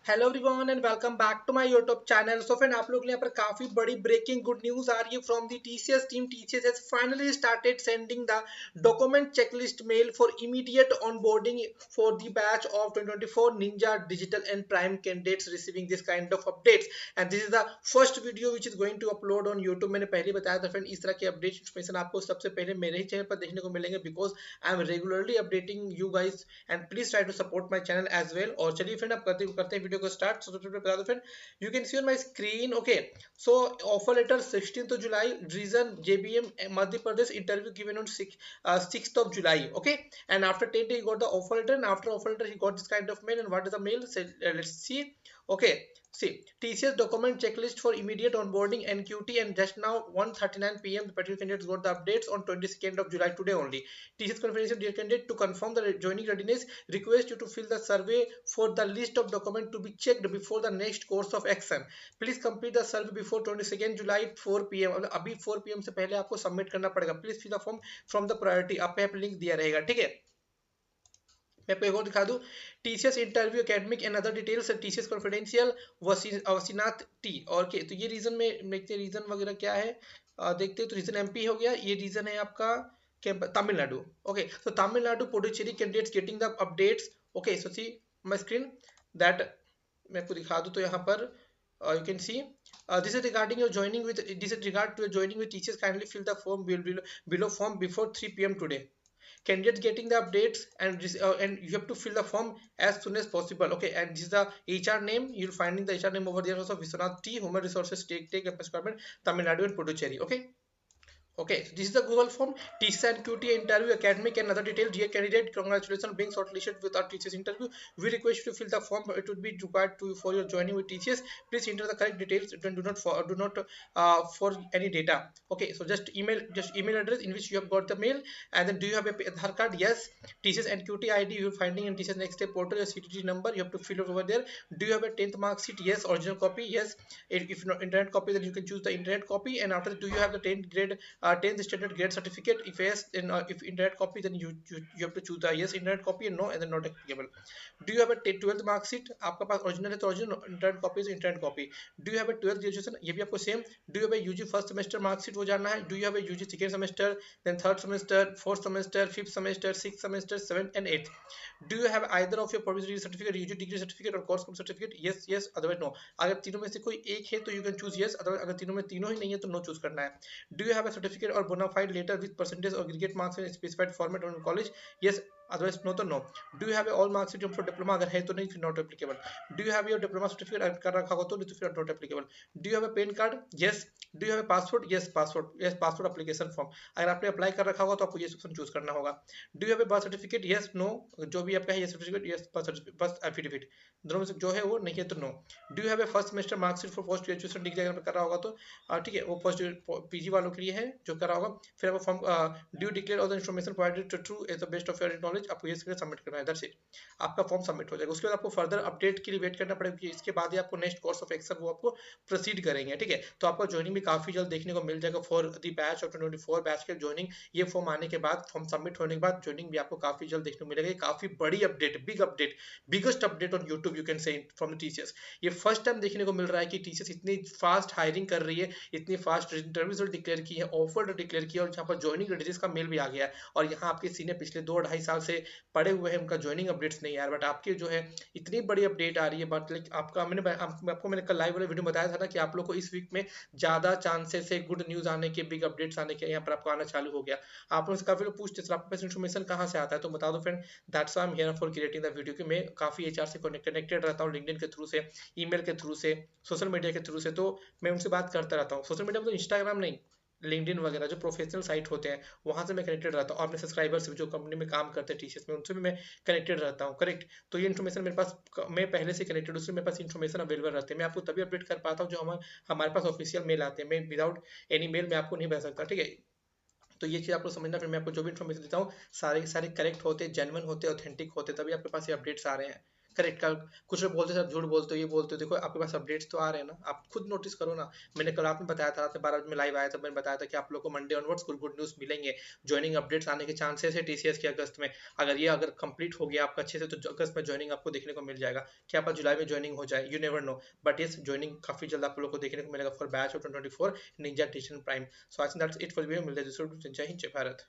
Hello everyone and welcome back to my YouTube channel. So friend, आप लोग के लिए यहाँ पर काफी बड़ी ब्रेकिंग गुड न्यूज आ रही है from the TCS team. TCS has finally started sending the document checklist mail for immediate onboarding for the batch of 2024 ninja digital and prime candidates receiving this kind of updates and this is the first video which is going to upload on YouTube. मैंने पहले बताया था friend, इस तरह के update information आपको सबसे पहले मेरे ही चैनल पर देखने को मिलेंगे because I am regularly updating you guys and please try to support my channel as well. और चलिए फ्रेंड, अब करते हैं वीडियो को स्टार्ट। So सबसे पहले बता दो friend, you can see on my screen, okay, so offer letter 16th of July, reason JBM Madhya Pradesh, interview given on 6th of July, okay, and after 10 days he got the offer letter, and after offer letter he got this kind of mail. And what is the mail? So, let's see. Okay, see, TCS document checklist for immediate onboarding NQT, and just now 1:39 p.m. the particular candidates got the updates on 22nd of July, today only. TCS confirmation, dear candidate, to confirm the joining readiness, request you to fill the survey for the list of document to be checked before the next course of action. Please complete the survey before 22nd July 4 p.m. अभी 4 p.m. से पहले आपको submit करना पड़ेगा। Please fill the form from the priority. आप पे link दिया रहेगा, ठीक है। मैं आपको एक और दिखा दूं, TCS interview academic and other details TCS confidential वसीनाथ टी। और के तो ये रीजन में देखते हैं, रीजन वगैरह क्या है देखते हैं। तो रीजन एमपी हो गया, ये रीजन है आपका Tamil Nadu. Okay, so Tamil Nadu Puducherry candidates getting the updates. Okay, so see my screen that, मैं आपको दिखा दूं तो यहाँ पर you can see this is regarding your joining with this is regard to your joining with teachers, kindly fill the form below form before 3 p.m. today. Candidates getting the updates and you have to fill the form as soon as possible. Okay, and this is the HR name, you'll finding the HR name over there also, Vishwanath T, Human Resources Take Department, Tamil Nadu and Puducherry. Okay, okay, so this is the Google form. TCS and QT interview academic and other details. Dear candidate, congratulations being shortlisted with our TCS interview. We request you to fill the form. It would be required to for your joining with TCS. Please enter the correct details and do not for any data. Okay, so just email address in which you have got the mail, and then do you have a Aadhaar card? Yes. TCS and QT ID you're finding in TCS next step portal. Your CTT number you have to fill it over there. Do you have a 10th mark sheet? Yes. Original copy? Yes. If not internet copy, then you can choose the internet copy. And after, do you have the 10th grade 10th standard grade certificate? If yes, then if internet copy, then you have to choose the yes internet copy, and no, and then not applicable. Do you have a 12th mark sheet? आपका पास original है तो original, internet copy is internet copy. Do you have a 12th graduation? ये भी आपको same. Do you have a UG first semester mark sheet? वो जानना है. Do you have a UG second semester, then third semester, fourth semester, fifth semester, sixth semester, seventh and eighth? Do you have either of your provisionary certificate, UG degree certificate or course certificate? Yes, yes, otherwise no. अगर तीनों में से कोई एक है तो you can choose yes, otherwise अगर तीनों में तीनों ही नहीं है तो no choose करना है. Do you have a certificate or bona fide letter with percentage or aggregate marks in a specified format on college? Yes, otherwise no to no. Do you have a all marks for diploma? अगर है तो नहीं, फिर not applicable. Do you have your diploma certificate कर रखा हो तो नहीं तो फिर not applicable. Do you have a PAN card? Yes. Do you have a passport? Yes, passport. Yes, passport application form. अगर आपने अप्लाई कर रखा होगा तो आपको ये ऑप्शन चूज करना होगा. Do you have a birth certificate? Yes, no. जो भी आपका है ये सर्टिफिकेट, yes, birth affidavit, दोनों में से जो है वो, नहीं है तो no. Do you have a first semester mark sheet for post graduation degree अगर कर रहा होगा तो ठीक है, वो पोस्ट पीजी वालों के लिए है जो करा होगा. फिर आपको form due declare all the information provided to true as the best of your knowledge, आपको ये सबमिट करना है. दैट्स इट, आपका फॉर्म सबमिट हो जाएगा. उसके बाद आपको फर्दर अपडेट के लिए वेट करना पड़ेगा कि इसके बाद ही आपको नेक्स्ट कोर्स ऑफ एक्शन वो आपको प्रोसीड करेंगे, ठीक है. तो आपको ज्वाइनिंग भी काफी जल्द देखने को मिल जाएगा for the batch of 2024 batch के ज्वाइनिंग. ये फॉर्म आने के बाद, फॉर्म सबमिट होने के बाद ज्वाइनिंग भी आपको काफी जल्द देखने को मिलेगा. काफी बड़ी update, big update, biggest update on YouTube you can say from the TCS. ये फर्स्ट टाइम देखने को मिल रहा है कि टीसीएस इतनी फास्ट हायरिंग कर रही है, इतनी फास्ट इंटरव्यूज डिक्लेयर की है, ऑफर डिक्लेयर किया, और जहाँ पर ज्वाइनिंग रेडिस का मेल भी आ गया है. और यहाँ आपके सीनियर पिछले 2-2.5 साल से पड़े हुए हैं, उनका ज्वाइनिंग अपडेट्स नहीं आया, बट आपके जो है इतनी बड़ी अपडेट आ रही है. बट लाइक आपका मैंने कल लाइव वाले वीडियो में बताया था ना कि आप लोग को इस वीक में ज्यादा चांसेस है गुड न्यूज आने के, बिग अपडेट्स आने के. यहाँ पर आपको आना चालू हो गया. आप लोग से काफी लोग पूछते हैं आपके पास इन्फॉर्मेशन कहाँ से आता है, तो बता दो friend, that's why I am here for creating the video. कि मैं काफी एचआर से कनेक्टेड रहता हूँ, लिंक्डइन के थ्रू से, ईमेल के थ्रू से, सोशल मीडिया के थ्रू से, तो मैं उनसे बात करता रहता हूँ. सोशल मीडिया में तो इंस्टाग्राम नहीं, लिंक्डइन वगैरह जो प्रोफेशनल साइट होते हैं वहां से मैं कनेक्टेड रहता हूँ. अपने सब्सक्राइबर्स जो कंपनी में काम करते हैं टीसीएस में, उनसे भी मैं कनेक्टेड रहता हूँ. करेक्ट, तो ये इन्फॉर्मेशन मेरे पास, मैं पहले से कनेक्टेड, उससे मेरे पास इन्फॉर्मेशन अवेलेबल रहते हैं. मैं आपको तभी अपडेट कर पाता हूँ जो हमारे पास ऑफिशियल मेल आते हैं. मैं विदाउट एनी मेल मैं आपको नहीं भेज सकता, ठीक है. तो ये चीज आपको समझना. फिर मैं आपको जो भी इन्फॉर्मेशन देता हूँ सारे सारे करेक्ट होते, जेन्युइन होते, ऑथेंटिक होते, तभी आपके पास ये अपडेट्स आ रहे हैं. करेक्ट। कल कुछ लोग बोलते हैं सब झूठ बोलते हो, ये बोलते हो, देखो आपके पास अपडेट्स तो आ रहे हैं ना, आप खुद नोटिस करो ना। मैंने कल आपने बताया था, रात में 12 बजे में लाइव आया था, मैंने बताया था कि आप लोग को Monday onwards good good news मिलेंगे, ज्वाइनिंग अपडेट्स आने के चांसेस है टीसीएस के अगस्त में। अगर कंप्लीट हो गया आपका अच्छे से, तो अगस्त में ज्वाइनिंग आपको देखने को मिल जाएगा। क्या पता जुलाई में ज्वाइनिंग हो जाए, you never know. But yes, joining काफी जल्द आप लोग को देखने को मिलेगा for batch of 2024 Ninja teacher prime. So I think that's it for video. मिलते हैं दूसरे। जय हिंद, जय भारत।